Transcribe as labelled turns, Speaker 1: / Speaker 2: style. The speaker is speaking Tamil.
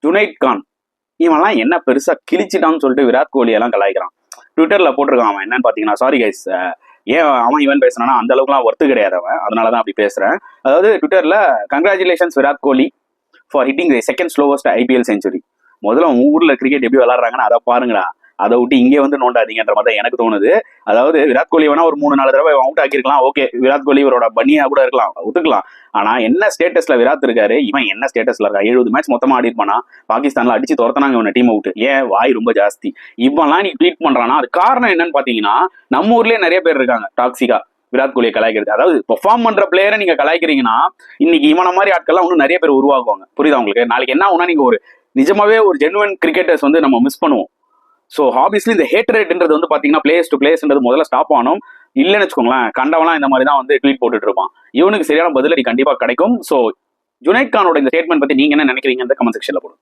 Speaker 1: ஜுனைத் கான் இவன்லாம் என்ன பெருசா கிழிச்சிட்டான்னு சொல்லிட்டு விராட் கோலி எல்லாம் கலாய்க்கிறான். ட்விட்டர்ல போட்டிருக்கான். அவன் என்னன்னு பாத்தீங்கன்னா, சாரி கைஸ், ஏன் அவன் இவன் பேசுறான்னா அந்த அளவுக்குலாம் ஒர்த்து கிடையாது அவன், அதனாலதான் அப்படி பேசுறேன். அதாவது ட்விட்டர்ல, congratulations Virat Kohli for hitting the second slowest IPL century. முதல்ல உங்க ஊர்ல கிரிக்கெட் எப்படி விளாடுறாங்கன்னு அதை பாருங்கடா, அதை விட்டு இங்கே வந்து நோண்டாதீங்கன்ற மாதிரி எனக்கு தோணுது. அதாவது விராட் கோலி வேணா ஒரு 3-4 தடவை அவுட் ஆக்கிருக்கலாம், ஓகே, விராட் கோலி இவரோட பனியா கூட இருக்கலாம், ஒத்துக்கலாம். ஆனா என்ன ஸ்டேட்டஸ்ல விராட் இருக்காரு, இவன் என்ன ஸ்டேட்டஸ்ல இருக்கா? 70 மேட்ச் மொத்தமா ஆடி இருப்பானா? பாகிஸ்தான்ல அடிச்சு துரத்தினாங்க இவனை டீம் அவுட். ஏன் வாய் ரொம்ப ஜாஸ்தி. இவன்லாம் நீ ட்வீட் பண்றானா, அது காரணம் என்னன்னு பாத்தீங்கன்னா, நம்ம ஊர்லயே நிறைய பேர் இருக்காங்க டாக்ஸிகா விராட் கோலியை கலாய்க்கிறது. அதாவது பெர்ஃபார்ம் பண்ற பிளேயரை நீங்க கலாய்க்கிறீங்கன்னா, இன்னைக்கு இவன மாதிரி ஆட்கள்லாம் இன்னும் நிறைய பேர் உருவாக்குவாங்க. புரியுதா உங்களுக்கு? நாளைக்கு என்ன ஆகுனா, நீங்க ஒரு நிஜமாவே ஒரு ஜெனுவன் கிரிக்கெட்டர்ஸ் வந்து நம்ம மிஸ் பண்ணுவோம். ஸோ ஆப்வியஸ்லி இந்த ஹேட்ரேட்ன்றது வந்து பாத்தீங்கன்னா, பிளேயர்ஸ் டு பிளேயர்ஸ்ன்றது முதல்ல ஸ்டாப் ஆகணும். இல்லைன்னு வச்சுக்கோங்களேன், கண்டவெல்லாம் இந்த மாதிரி தான் வந்து ட்வீட் போட்டுட்டு இருப்பான். இவனுக்கு சரியான பதிலடி கண்டிப்பா கிடைக்கும். ஸோ ஜுனைத் கானோட இந்த ஸ்டேட்மெண்ட் பத்தி நீங்க என்ன நினைக்கிறீங்க? கமெண்ட் செக்ஷன்ல போடுங்க.